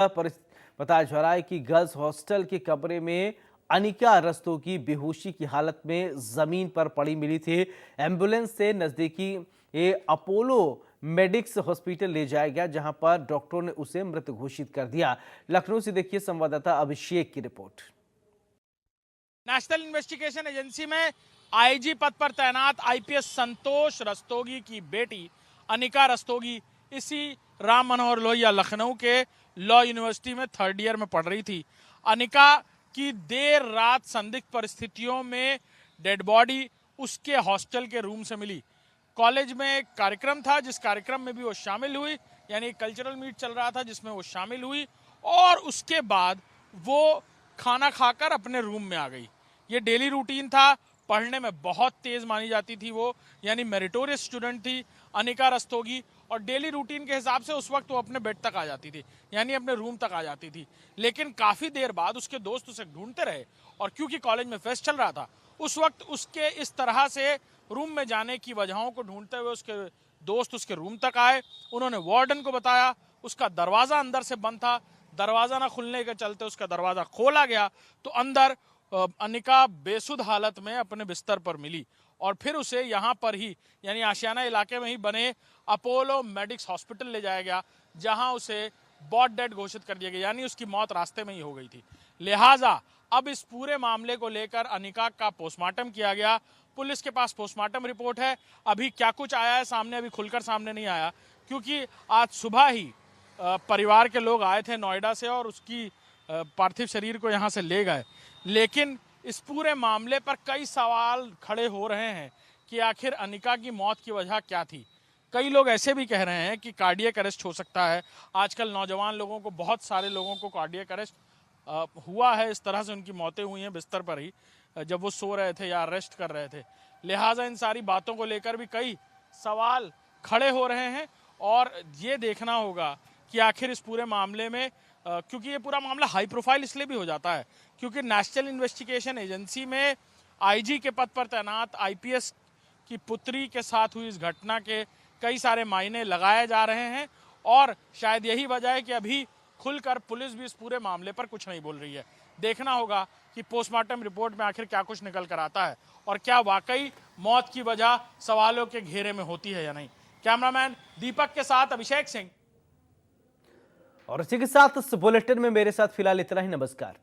बताया जा रहा है कि गर्ल्स हॉस्टल के कमरे में अनिका रस्तोगी बेहोशी की हालत में जमीन पर पड़ी मिली थी। एम्बुलेंस से नजदीकी अपोलो मेडिक्स हॉस्पिटल ले जाया गया, जहां पर डॉक्टरों ने उसे मृत घोषित कर दिया। लखनऊ से देखिए संवाददाता अभिषेक की रिपोर्ट। नेशनल इन्वेस्टिगेशन एजेंसी में आईजी पद पर तैनात आईपीएस संतोष रस्तोगी की बेटी अनिका रस्तोगी इसी राम मनोहर लोहिया लखनऊ के लॉ यूनिवर्सिटी में थर्ड ईयर में पढ़ रही थी। अनिका की देर रात संदिग्ध परिस्थितियों में डेड बॉडी उसके हॉस्टल के रूम से मिली। कॉलेज में एक कार्यक्रम था, जिस कार्यक्रम में भी वो शामिल हुई, यानी कल्चरल मीट चल रहा था जिसमें वो शामिल हुई, और उसके बाद वो खाना खाकर अपने रूम में आ गई। ये डेली रूटीन था। पढ़ने में बहुत तेज मानी जाती थी वो, यानी मेरिटोरियस स्टूडेंट थी अनिका रस्तोगी, और डेली रूटीन के हिसाब से उस वक्त वो अपने बेड तक आ जाती थी, यानी अपने रूम तक आ जाती थी। लेकिन काफ़ी देर बाद उसके दोस्त उसे ढूंढते रहे, और क्योंकि कॉलेज में फेस्ट चल रहा था, उस वक्त उसके इस तरह से रूम में जाने की वजहों को ढूंढते हुए उसके दोस्त उसके रूम तक आए। उन्होंने वार्डन को बताया, उसका दरवाज़ा अंदर से बंद था, दरवाज़ा ना खुलने के चलते उसका दरवाज़ा खोला गया तो अंदर अनिका बेसुध हालत में अपने बिस्तर पर मिली, और फिर उसे यहाँ पर ही यानी आशियाना इलाके में ही बने अपोलो मेडिक्स हॉस्पिटल ले जाया गया, जहाँ उसे बॉट डेड घोषित कर दिया गया, यानी उसकी मौत रास्ते में ही हो गई थी। लिहाजा अब इस पूरे मामले को लेकर अनिका का पोस्टमार्टम किया गया। पुलिस के पास पोस्टमार्टम रिपोर्ट है। अभी क्या कुछ आया है सामने, अभी खुलकर सामने नहीं आया, क्योंकि आज सुबह ही परिवार के लोग आए थे नोएडा से और उसकी पार्थिव शरीर को यहाँ से ले गए। लेकिन इस पूरे मामले पर कई सवाल खड़े हो रहे हैं कि आखिर अनिका की मौत की वजह क्या थी। कई लोग ऐसे भी कह रहे हैं कि कार्डियक अरेस्ट हो सकता है। आजकल नौजवान लोगों को, बहुत सारे लोगों को कार्डियक अरेस्ट हुआ है, इस तरह से उनकी मौतें हुई हैं बिस्तर पर ही, जब वो सो रहे थे या अरेस्ट कर रहे थे। लिहाजा इन सारी बातों को लेकर भी कई सवाल खड़े हो रहे हैं, और ये देखना होगा कि आखिर इस पूरे मामले में, क्योंकि ये पूरा मामला हाई प्रोफाइल इसलिए भी हो जाता है क्योंकि नेशनल इन्वेस्टिगेशन एजेंसी में आईजी के पद पर तैनात आईपीएस की पुत्री के साथ हुई इस घटना के कई सारे मायने लगाए जा रहे हैं, और शायद यही वजह है कि अभी खुलकर पुलिस भी इस पूरे मामले पर कुछ नहीं बोल रही है। देखना होगा कि पोस्टमार्टम रिपोर्ट में आखिर क्या कुछ निकल कर आता है, और क्या वाकई मौत की वजह सवालों के घेरे में होती है या नहीं। कैमरामैन दीपक के साथ अभिषेक सिंह। और इसी के साथ इस बुलेटिन में मेरे साथ फिलहाल इतना ही। नमस्कार।